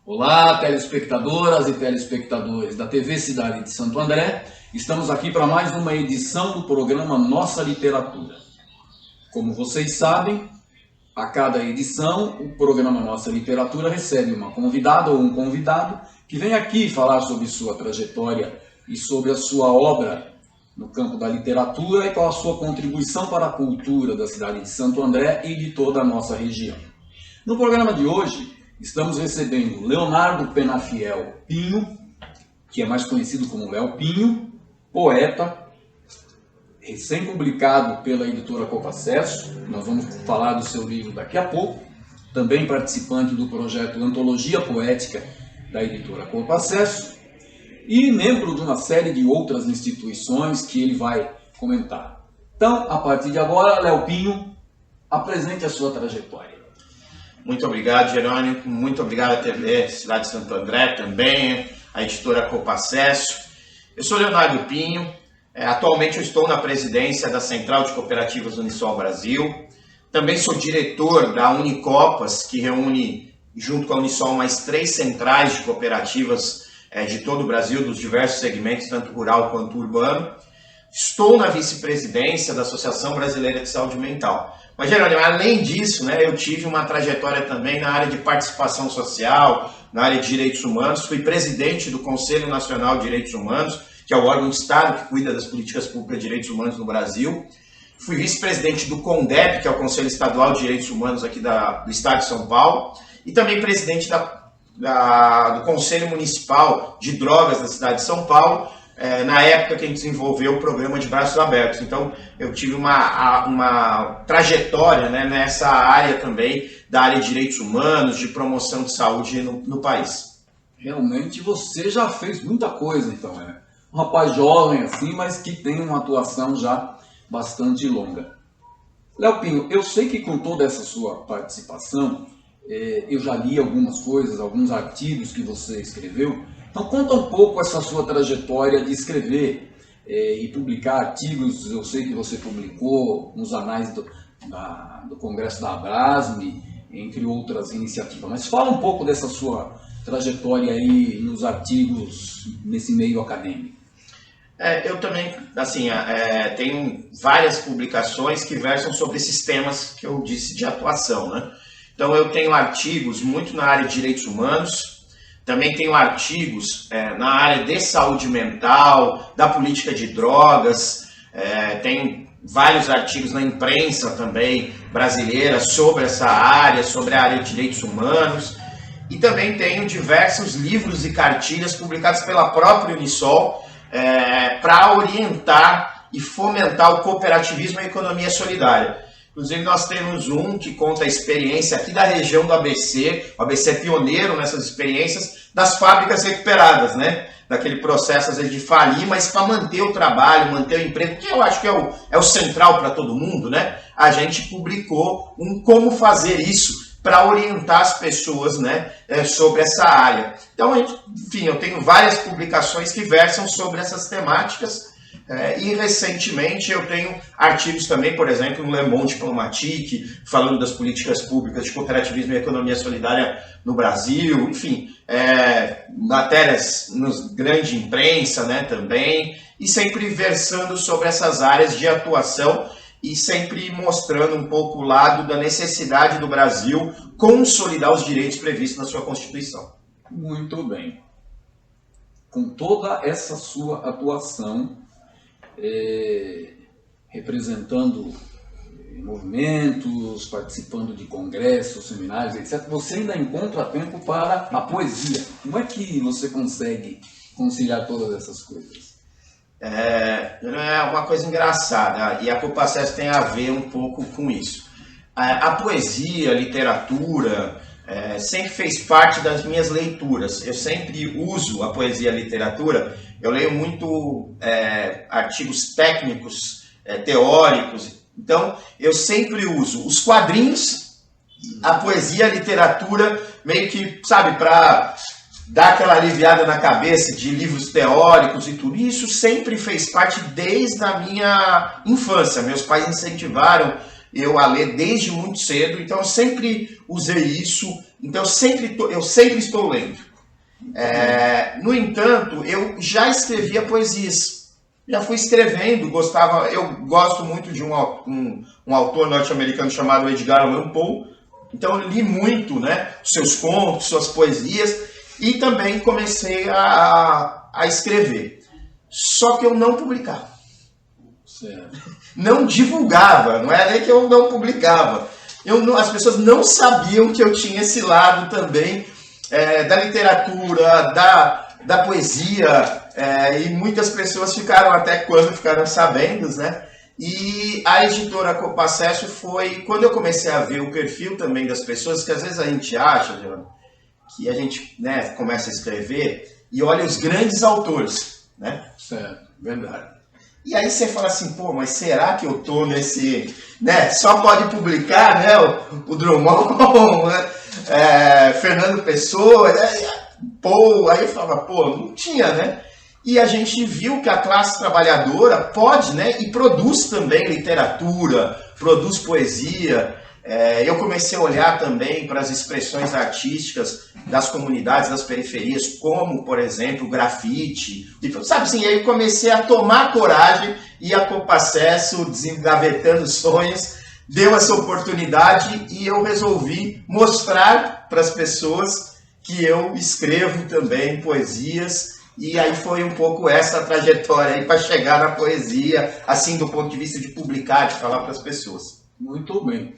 Olá, telespectadoras e telespectadores da TV Cidade de Santo André. Estamos aqui para mais uma edição do programa Nossa Literatura. Como vocês sabem, a cada edição, o programa Nossa Literatura recebe uma convidada ou um convidado que vem aqui falar sobre sua trajetória e sobre a sua obra no campo da literatura e qual a sua contribuição para a cultura da cidade de Santo André e de toda a nossa região. No programa de hoje, estamos recebendo Leonardo Penafiel Pinho, que é mais conhecido como Léo Pinho, poeta, recém-publicado pela editora Copacesso. Nós vamos falar do seu livro daqui a pouco. Também participante do projeto Antologia Poética da editora Copacesso e membro de uma série de outras instituições que ele vai comentar. Então, a partir de agora, Léo Pinho, apresente a sua trajetória. Muito obrigado, Jerônimo. Muito obrigado à TV Cidade de Santo André também, à editora Copacesso. Eu sou Leonardo Pinho. Atualmente eu estou na presidência da Central de Cooperativas Unisol Brasil. Também sou diretor da Unicopas, que reúne, junto com a Unisol, mais 3 centrais de cooperativas de todo o Brasil, dos diversos segmentos, tanto rural quanto urbano. Estou na vice-presidência da Associação Brasileira de Saúde Mental. Mas, Jerônimo, além disso, eu tive uma trajetória também na área de participação social, na área de direitos humanos. Fui presidente do Conselho Nacional de Direitos Humanos, que é o órgão do Estado que cuida das políticas públicas de direitos humanos no Brasil. Fui vice-presidente do CONDEP, que é o Conselho Estadual de Direitos Humanos aqui do Estado de São Paulo. E também presidente do Conselho Municipal de Drogas da cidade de São Paulo, na época que a gente desenvolveu o programa de Braços Abertos. Então, eu tive uma trajetória nessa área também, da área de direitos humanos, de promoção de saúde no país. Realmente você já fez muita coisa, então. Um rapaz jovem assim, mas que tem uma atuação já bastante longa. Léo Pinho, eu sei que com toda essa sua participação, eu já li algumas coisas, alguns artigos que você escreveu. Então conta um pouco essa sua trajetória de escrever e publicar artigos. Eu sei que você publicou nos anais do Congresso da Abrasme, entre outras iniciativas. Mas fala um pouco dessa sua trajetória aí nos artigos nesse meio acadêmico. Eu também, tenho várias publicações que versam sobre esses temas que eu disse de atuação, Então eu tenho artigos muito na área de direitos humanos, também tenho artigos na área de saúde mental, da política de drogas, tenho vários artigos na imprensa também brasileira sobre essa área, sobre a área de direitos humanos, e também tenho diversos livros e cartilhas publicados pela própria Unisol para orientar e fomentar o cooperativismo e a economia solidária. Inclusive, nós temos um que conta a experiência aqui da região do ABC. O ABC é pioneiro nessas experiências das fábricas recuperadas, daquele processo, às vezes, de falir, mas para manter o trabalho, manter o emprego, que eu acho que é o central para todo mundo, A gente publicou como fazer isso para orientar as pessoas, sobre essa área. Então, enfim, eu tenho várias publicações que versam sobre essas temáticas. E recentemente eu tenho artigos também, por exemplo, no Le Monde Diplomatique, falando das políticas públicas de cooperativismo e economia solidária no Brasil, enfim, matérias nos grande imprensa, também, e sempre versando sobre essas áreas de atuação e sempre mostrando um pouco o lado da necessidade do Brasil consolidar os direitos previstos na sua Constituição. Muito bem. Com toda essa sua atuação, representando movimentos, participando de congressos, seminários, etc., você ainda encontra tempo para a poesia. Como é que você consegue conciliar todas essas coisas? É uma coisa engraçada, e a Copacesso tem a ver um pouco com isso. A poesia, a literatura, sempre fez parte das minhas leituras. Eu sempre uso a poesia e a literatura. Eu leio muito artigos técnicos teóricos. Então, eu sempre uso os quadrinhos, a poesia, a literatura, meio que, sabe, para dar aquela aliviada na cabeça de livros teóricos e tudo. E isso sempre fez parte desde a minha infância. Meus pais incentivaram eu a ler desde muito cedo, então eu sempre usei isso. Então eu sempre estou lendo. No entanto, eu já escrevia poesias. Já fui escrevendo, eu gosto muito de um autor norte-americano chamado Edgar Allan Poe. Então eu li muito, né, seus contos, suas poesias, e também comecei a escrever. Só que eu não publicava. Certo. Não divulgava, não era nem que eu não publicava. As pessoas não sabiam que eu tinha esse lado também da literatura, da poesia, e muitas pessoas ficaram até quando ficaram sabendo, né? E a editora Copacesso foi, quando eu comecei a ver o perfil também das pessoas, que às vezes a gente acha, Leandro, que a gente, né, começa a escrever e olha os grandes autores, né? Certo, verdade. E aí você fala assim, pô, mas será que eu tô nesse, né, só pode publicar, né, o Drummond, né, Fernando Pessoa, né, pô, aí eu falava, pô, não tinha, né? E a gente viu que a classe trabalhadora pode, né, e produz também literatura, produz poesia. Eu comecei a olhar também para as expressões artísticas das comunidades, das periferias, como, por exemplo, grafite. Sabe assim, aí comecei a tomar coragem e a Copacesso, desengavetando sonhos, deu essa oportunidade e eu resolvi mostrar para as pessoas que eu escrevo também poesias. E aí foi um pouco essa trajetória aí para chegar na poesia, assim, do ponto de vista de publicar, de falar para as pessoas. Muito bem.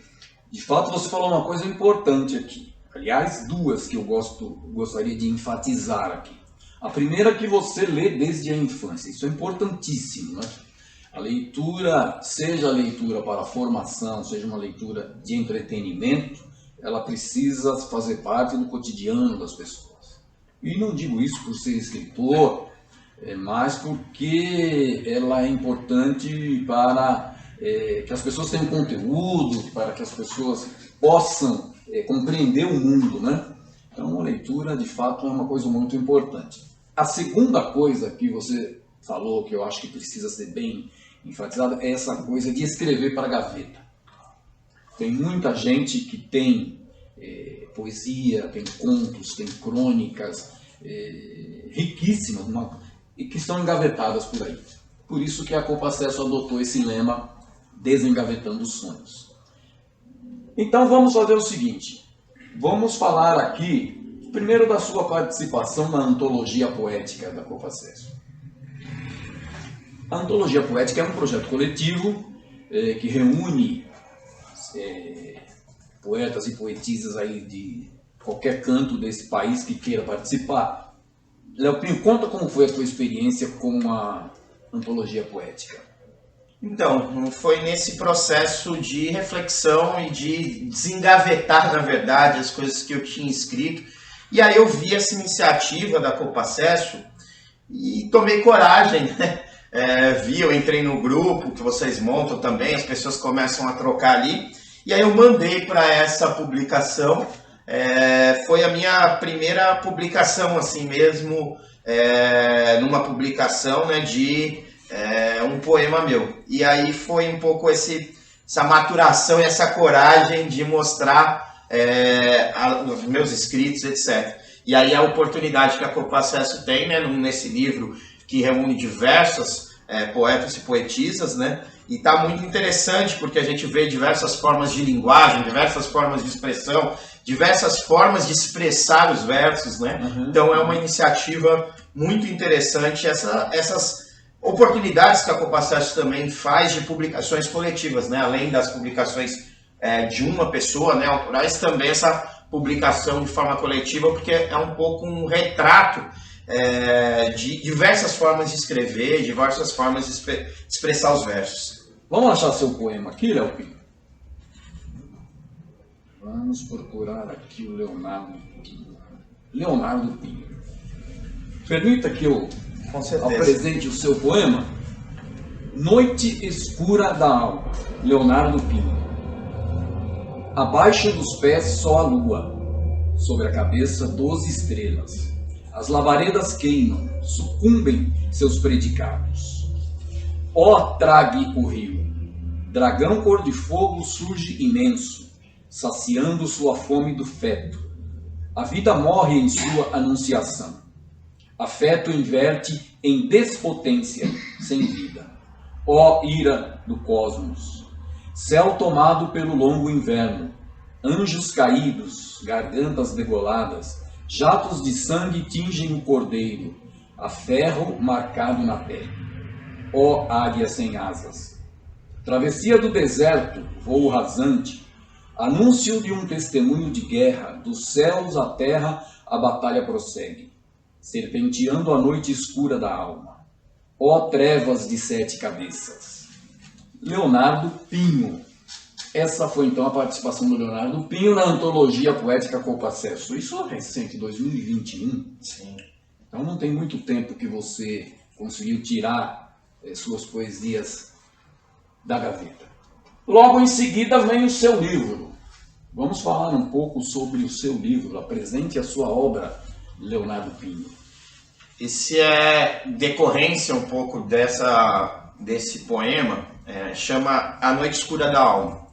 De fato, você falou uma coisa importante aqui. Aliás, duas que eu gostaria de enfatizar aqui. A primeira é que você lê desde a infância. Isso é importantíssimo, né? A leitura, seja a leitura para a formação, seja uma leitura de entretenimento, ela precisa fazer parte do cotidiano das pessoas. E não digo isso por ser escritor, mas porque ela é importante para que as pessoas tenham conteúdo, para que as pessoas possam compreender o mundo, né? Então, a leitura, de fato, é uma coisa muito importante. A segunda coisa que você falou, que eu acho que precisa ser bem enfatizada, é essa coisa de escrever para a gaveta. Tem muita gente que tem poesia, tem contos, tem crônicas riquíssimas e que estão engavetadas por aí. Por isso que a Copacesso adotou esse lema, desengavetando os sonhos. Então vamos fazer o seguinte, vamos falar aqui primeiro da sua participação na antologia poética da Copacesso. A antologia poética é um projeto coletivo que reúne poetas e poetisas aí de qualquer canto desse país que queira participar. Léo Pinho, conta como foi a tua experiência com a antologia poética. Então, foi nesse processo de reflexão e de desengavetar, na verdade, as coisas que eu tinha escrito. E aí eu vi essa iniciativa da Copacesso e tomei coragem, né? Eu entrei no grupo que vocês montam também, as pessoas começam a trocar ali. E aí eu mandei para essa publicação, foi a minha primeira publicação, assim mesmo, numa publicação, né, de um poema meu. E aí foi um pouco essa maturação e essa coragem de mostrar os meus escritos, etc. E aí a oportunidade que a Copacesso tem, né, nesse livro que reúne diversas poetas e poetisas, né? E está muito interessante porque a gente vê diversas formas de linguagem, diversas formas de expressão, diversas formas de expressar os versos, né? Uhum. Então é uma iniciativa muito interessante, essas oportunidades que a Copacesso também faz de publicações coletivas, né? Além das publicações de uma pessoa, né, autorais, também essa publicação de forma coletiva, porque é um pouco um retrato de diversas formas de escrever, diversas formas de expressar os versos. Vamos achar seu poema aqui, Léo Pinho? Vamos procurar aqui o Leonardo Pinho. Leonardo Pinho. Permita que eu apresente o seu poema. Noite escura da alma, Leonardo Pinho. Abaixo dos pés só a lua, sobre a cabeça 12 estrelas. As labaredas queimam, sucumbem seus predicados. Ó, trague o rio, dragão cor de fogo surge imenso, saciando sua fome do feto. A vida morre em sua anunciação. Afeto inverte em despotência sem vida. Ó ira do cosmos, céu tomado pelo longo inverno, anjos caídos, gargantas degoladas, jatos de sangue tingem o cordeiro, a ferro marcado na pele. Ó águia sem asas, travessia do deserto, voo rasante, anúncio de um testemunho de guerra, dos céus à terra a batalha prossegue, serpenteando a noite escura da alma. Ó trevas de 7 cabeças. Leonardo Pinho. Essa foi então a participação do Leonardo Pinho na antologia poética Compacesso. Isso é recente, 2021. Sim. Então não tem muito tempo que você conseguiu tirar suas poesias da gaveta. Logo em seguida vem o seu livro. Vamos falar um pouco sobre o seu livro. Apresente a sua obra, Leonardo Pinho. Esse é decorrência um pouco desse poema, chama A Noite Escura da Alma.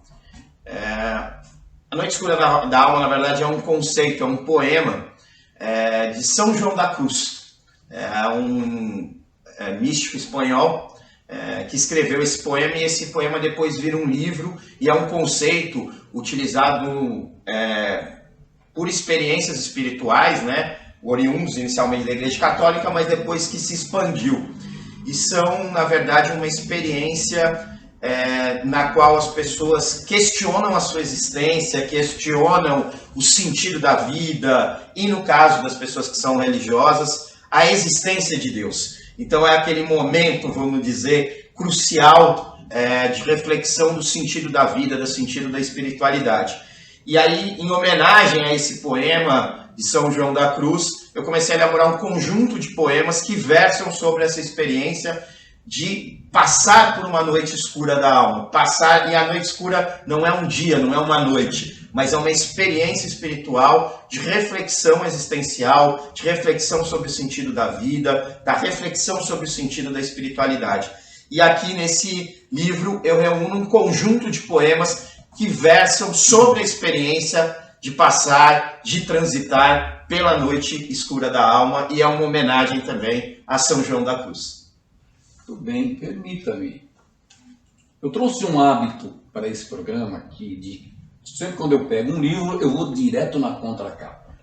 A Noite Escura da Alma, na verdade, é um conceito, é um poema de São João da Cruz. É um místico espanhol que escreveu esse poema, e esse poema depois vira um livro, e é um conceito utilizado por experiências espirituais, né? Oriundos inicialmente da Igreja Católica, mas depois que se expandiu. E são, na verdade, uma experiência na qual as pessoas questionam a sua existência, questionam o sentido da vida, e no caso das pessoas que são religiosas, a existência de Deus. Então é aquele momento, vamos dizer, crucial de reflexão do sentido da vida, do sentido da espiritualidade. E aí, em homenagem a esse poema de São João da Cruz, eu comecei a elaborar um conjunto de poemas que versam sobre essa experiência de passar por uma noite escura da alma. E a noite escura não é um dia, não é uma noite, mas é uma experiência espiritual de reflexão existencial, de reflexão sobre o sentido da vida, da reflexão sobre o sentido da espiritualidade. E aqui nesse livro eu reúno um conjunto de poemas que versam sobre a experiência de passar, de transitar pela noite escura da alma, e é uma homenagem também a São João da Cruz. Muito bem, permita-me. Eu trouxe um hábito para esse programa aqui, sempre quando eu pego um livro, eu vou direto na contracapa.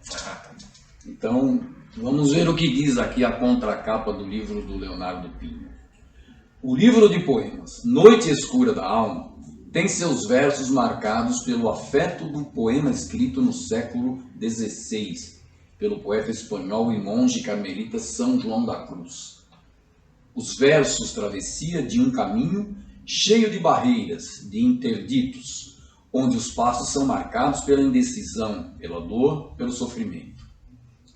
Então, vamos ver o que diz aqui a contracapa do livro do Leonardo Pinho. O livro de poemas, Noite Escura da Alma, tem seus versos marcados pelo afeto do poema escrito no século XVI, pelo poeta espanhol e monge carmelita São João da Cruz. Os versos travessia de um caminho cheio de barreiras, de interditos, onde os passos são marcados pela indecisão, pela dor, pelo sofrimento.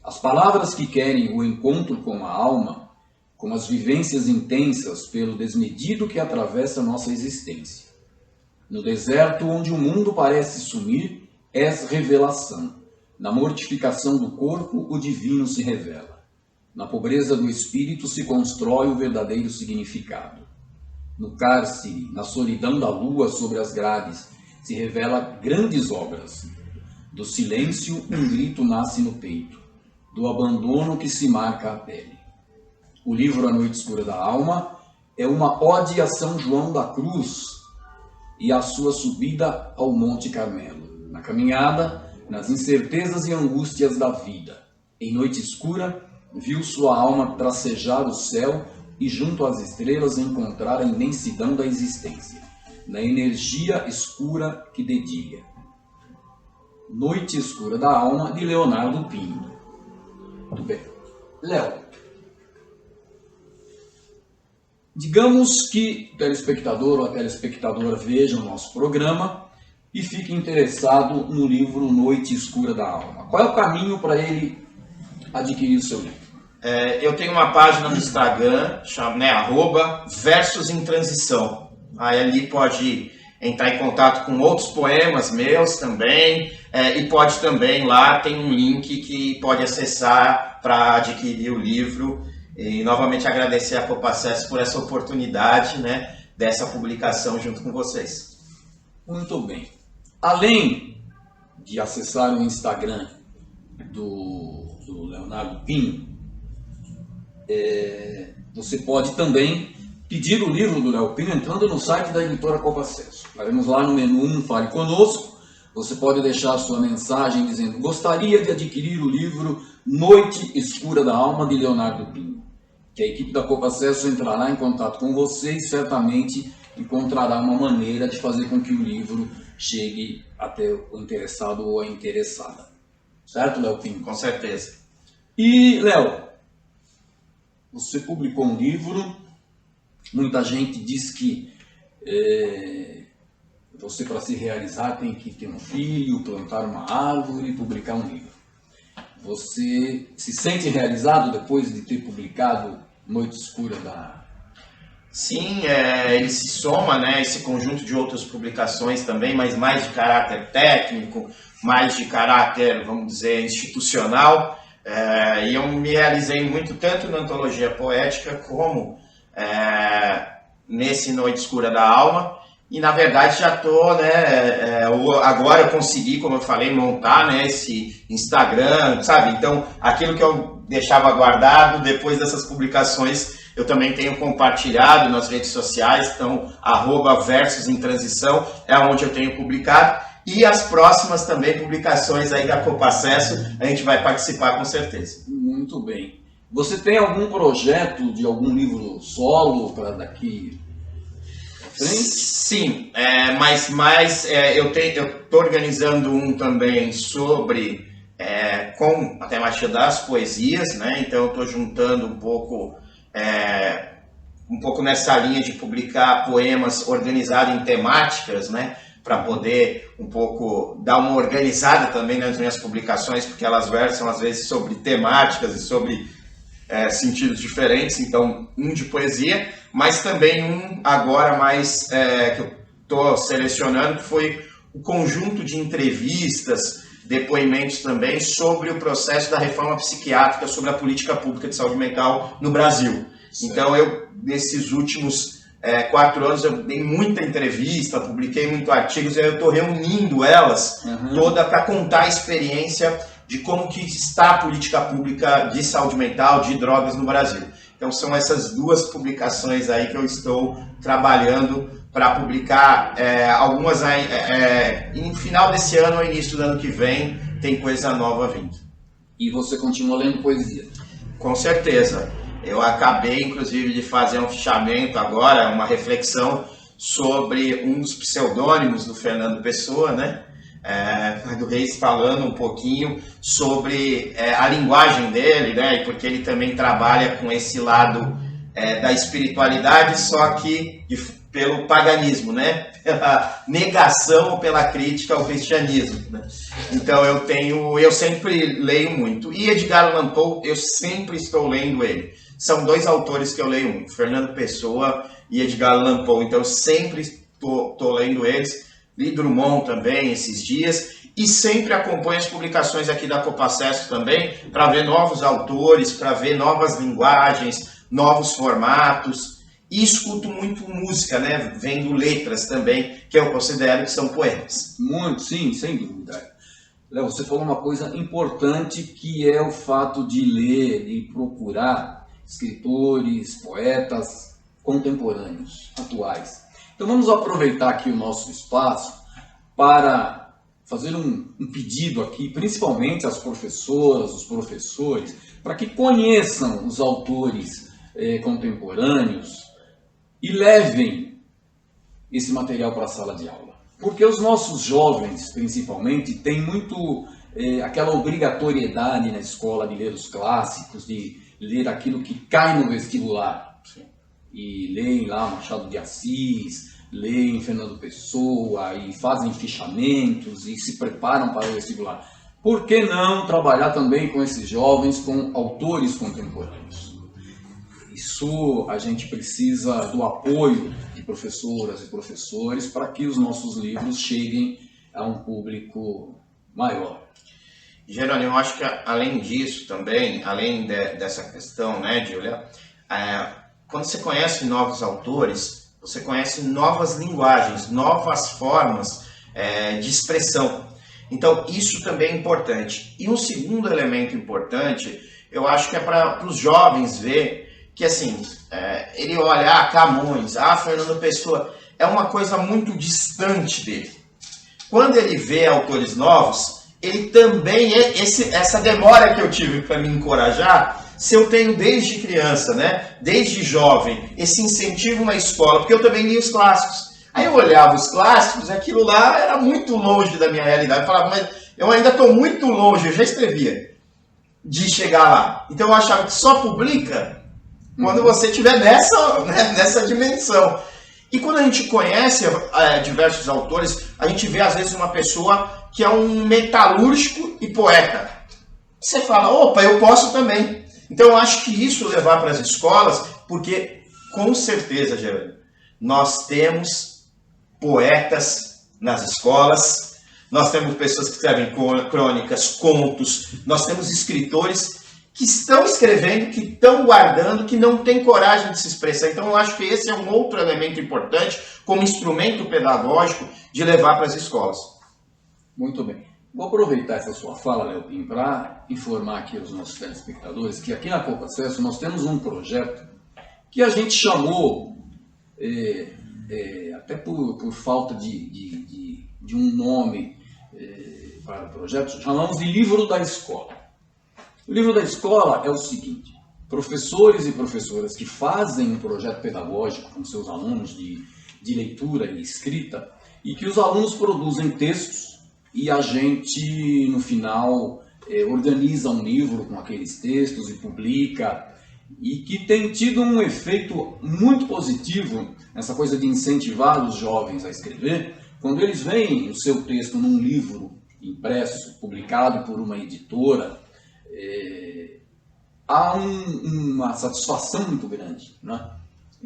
As palavras que querem o encontro com a alma, com as vivências intensas pelo desmedido que atravessa nossa existência. No deserto onde o mundo parece sumir, és revelação. Na mortificação do corpo, o divino se revela. Na pobreza do espírito se constrói o verdadeiro significado. No cárcere, na solidão da lua sobre as grades, se revela grandes obras. Do silêncio, um grito nasce no peito. Do abandono que se marca a pele. O livro A Noite Escura da Alma é uma ode a São João da Cruz e a sua subida ao Monte Carmelo. Na caminhada, nas incertezas e angústias da vida. Em noite escura, viu sua alma tracejar o céu e junto às estrelas encontrar a imensidão da existência, na energia escura que dedica. Noite Escura da Alma, de Leonardo Pinho. Muito bem. Léo, digamos que o telespectador ou a telespectadora veja o nosso programa e fique interessado no livro Noite Escura da Alma. Qual é o caminho para ele adquirir o seu livro? Eu tenho uma página no Instagram, @Versos em Transição. Aí ali pode entrar em contato com outros poemas meus também, e pode também, lá tem um link que pode acessar para adquirir o livro. E novamente agradecer a Copacesso por essa oportunidade, né, dessa publicação junto com vocês. Muito bem. Além de acessar o Instagram do Leonardo Pinho, você pode também pedir o livro do Léo Pinho entrando no site da editora Copacesso. Vamos lá no menu 1, Fale Conosco. Você pode deixar a sua mensagem dizendo: gostaria de adquirir o livro Noite Escura da Alma, de Leonardo Pinho. Que a equipe da Copacesso entrará em contato com você e certamente encontrará uma maneira de fazer com que o livro chegue até o interessado ou a interessada. Certo, Léo Pinho? Com certeza. E, Léo, você publicou um livro. Muita gente diz que você, para se realizar, tem que ter um filho, plantar uma árvore e publicar um livro. Você se sente realizado depois de ter publicado Noite Escura da... Sim, ele se soma, né, esse conjunto de outras publicações também, mas mais de caráter técnico, mais de caráter, vamos dizer, institucional. E eu me realizei muito, tanto na antologia poética, como nesse Noite Escura da Alma. E, na verdade, já estou, né, agora eu consegui, como eu falei, montar, né, esse Instagram, sabe? Então, aquilo que eu deixava guardado, depois dessas publicações, eu também tenho compartilhado nas redes sociais. Então, @Versos em Transição é onde eu tenho publicado. E as próximas também publicações aí da Copacesso, a gente vai participar com certeza. Muito bem. Você tem algum projeto de algum livro solo para daqui à frente? Sim, mas eu estou organizando um também sobre, com a temática das poesias, né? Então eu estou juntando um pouco nessa linha de publicar poemas organizados em temáticas, né? Para poder um pouco dar uma organizada também nas minhas publicações, porque elas versam às vezes sobre temáticas e sobre sentidos diferentes. Então, um de poesia, mas também um agora mais que eu estou selecionando, que foi o conjunto de entrevistas, depoimentos também sobre o processo da reforma psiquiátrica, sobre a política pública de saúde mental no Brasil. Certo. Então, eu, nesses últimos 4 anos, eu dei muita entrevista, publiquei muitos artigos, e eu estou reunindo elas toda para contar a experiência de como que está a política pública de saúde mental, de drogas no Brasil. Então são essas 2 publicações aí que eu estou trabalhando para publicar, algumas no final desse ano ou início do ano que vem, tem coisa nova vindo. E você continua lendo poesia? Com certeza. Eu acabei, inclusive, de fazer um fichamento agora, uma reflexão sobre um dos pseudônimos do Fernando Pessoa, né? Do Reis, falando um pouquinho sobre a linguagem dele, né? E porque ele também trabalha com esse lado da espiritualidade, só que pelo paganismo, né? Pela negação ou pela crítica ao cristianismo, né? Então eu sempre leio muito. E Edgar Allan Poe, eu sempre estou lendo ele. São 2 autores que eu leio muito, Fernando Pessoa e Edgar Allan Poe. Então eu sempre estou lendo eles. Li Drummond também esses dias, e sempre acompanho as publicações aqui da Copacesso também, para ver novos autores, para ver novas linguagens, novos formatos, e escuto muito música, né? Vendo letras também, que eu considero que são poemas. Muito, sim, sem dúvida. Léo, você falou uma coisa importante, que é o fato de ler e procurar escritores, poetas contemporâneos, atuais. Então vamos aproveitar aqui o nosso espaço para fazer um pedido aqui, principalmente às professoras, os professores, para que conheçam os autores contemporâneos e levem esse material para a sala de aula. Porque os nossos jovens, principalmente, têm muito aquela obrigatoriedade na escola de ler os clássicos, de ler aquilo que cai no vestibular. Sim. E leem lá Machado de Assis, leem Fernando Pessoa e fazem fichamentos e se preparam para o vestibular. por que não trabalhar também com esses jovens, com autores contemporâneos? Isso a gente precisa do apoio de professoras e professores para que os nossos livros cheguem a um público maior. Jerônimo, eu acho que além disso também, além dessa questão, né, Júlia, quando você conhece novos autores, você conhece novas linguagens, novas formas de expressão. Então, isso também é importante. E um segundo elemento importante, eu acho que é para os jovens ver que, assim, ele olha, Camões, Fernando Pessoa, é uma coisa muito distante dele. Quando ele vê autores novos, ele também, essa demora que eu tive para me encorajar, se eu tenho desde criança, né, desde jovem, esse incentivo na escola, porque eu também li os clássicos. Aí eu olhava os clássicos, aquilo lá era muito longe da minha realidade. Eu falava, mas eu ainda estou muito longe, eu já escrevia, de chegar lá. Então eu achava que só publica quando você estiver nessa dimensão. E quando a gente conhece diversos autores, a gente vê às vezes uma pessoa que é um metalúrgico e poeta. Você fala, opa, eu posso também. Então eu acho que isso levar para as escolas, porque com certeza, Gerônimo, nós temos poetas nas escolas, nós temos pessoas que escrevem crônicas, contos, nós temos escritores que estão escrevendo, que estão guardando, que não têm coragem de se expressar. Então eu acho que esse é um outro elemento importante como instrumento pedagógico de levar para as escolas. Muito bem. Vou aproveitar essa sua fala, Leopim, para informar aqui os nossos telespectadores que aqui na Copa Acesso nós temos um projeto que a gente chamou, até por falta de um nome para o projeto, chamamos de Livro da Escola. O Livro da Escola é o seguinte: professores e professoras que fazem um projeto pedagógico com seus alunos de leitura e escrita, e que os alunos produzem textos e a gente, no final, organiza um livro com aqueles textos e publica, e que tem tido um efeito muito positivo nessa coisa de incentivar os jovens a escrever. Quando eles veem o seu texto num livro impresso, publicado por uma editora, há uma satisfação muito grande, né?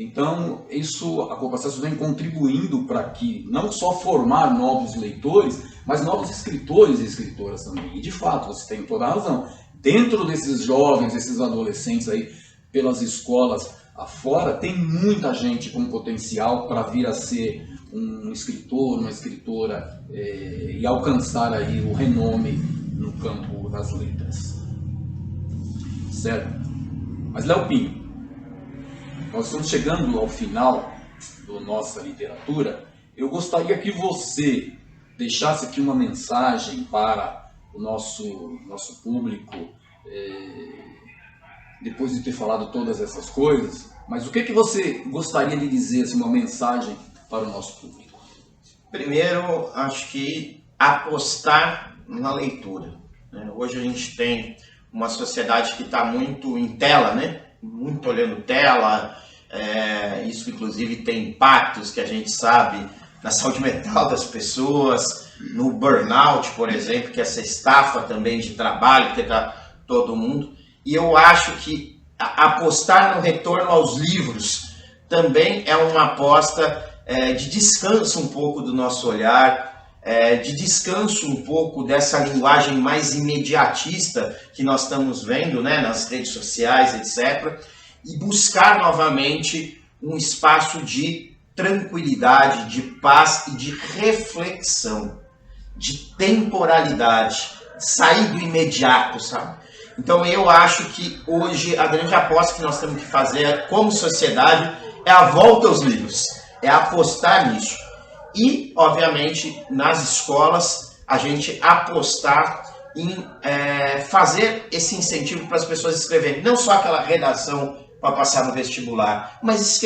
Então, isso, a Copa Acesso vem contribuindo para que não só formar novos leitores, mas novos escritores e escritoras também. E, de fato, você tem toda a razão. Dentro desses jovens, esses adolescentes aí, pelas escolas afora, tem muita gente com potencial para vir a ser um escritor, uma escritora e alcançar aí o renome no campo das letras. Certo? Mas, Leopim, nós estamos chegando ao final da nossa literatura. Eu gostaria que você deixasse aqui uma mensagem para o nosso público, depois de ter falado todas essas coisas. Mas o que você gostaria de dizer, assim, uma mensagem para o nosso público? Primeiro, acho que apostar na leitura, né? Hoje a gente tem uma sociedade que está muito em tela, né? Muito olhando tela, isso inclusive tem impactos que a gente sabe na saúde mental das pessoas, no burnout, por exemplo, que é essa estafa também de trabalho que está todo mundo. E eu acho que apostar no retorno aos livros também é uma aposta de descanso um pouco do nosso olhar, de descanso um pouco dessa linguagem mais imediatista que nós estamos vendo, né, nas redes sociais, etc., e buscar novamente um espaço de tranquilidade, de paz e de reflexão, de temporalidade, sair do imediato, sabe? Então eu acho que hoje a grande aposta que nós temos que fazer como sociedade é a volta aos livros, é apostar nisso. E, obviamente, nas escolas, a gente apostar em fazer esse incentivo para as pessoas escreverem. Não só aquela redação para passar no vestibular, mas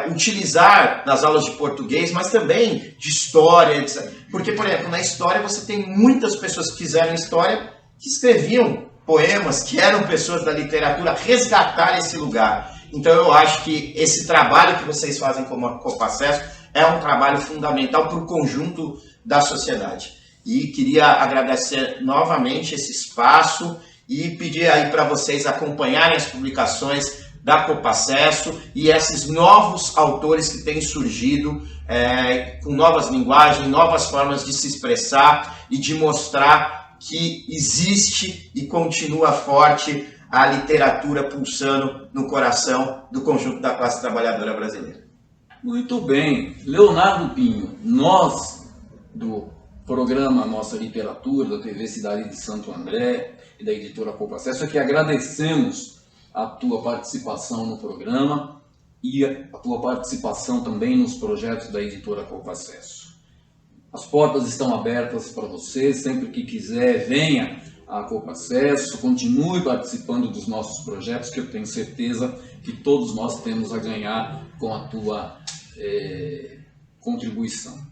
utilizar nas aulas de português, mas também de história, etc. Porque, por exemplo, na história você tem muitas pessoas que fizeram história que escreviam poemas, que eram pessoas da literatura, resgatar esse lugar. Então eu acho que esse trabalho que vocês fazem como a Copa Acesso é um trabalho fundamental para o conjunto da sociedade. e queria agradecer novamente esse espaço e pedir aí para vocês acompanharem as publicações da Copacesso e esses novos autores que têm surgido com novas linguagens, novas formas de se expressar e de mostrar que existe e continua forte a literatura pulsando no coração do conjunto da classe trabalhadora brasileira. Muito bem. Leonardo Pinho, nós do programa Nossa Literatura, da TV Cidade de Santo André e da editora Copacesso, é que agradecemos a tua participação no programa e a tua participação também nos projetos da editora Copacesso. As portas estão abertas para você, sempre que quiser, venha à Copacesso, continue participando dos nossos projetos, que eu tenho certeza que todos nós temos a ganhar com a tua contribuição.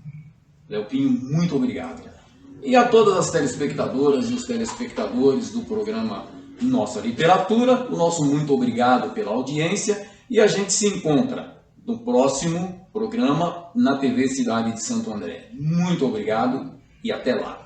Léo Pinho, muito obrigado. E a todas as telespectadoras e os telespectadores do programa Nossa Literatura, o nosso muito obrigado pela audiência e a gente se encontra no próximo programa na TV Cidade de Santo André. Muito obrigado e até lá.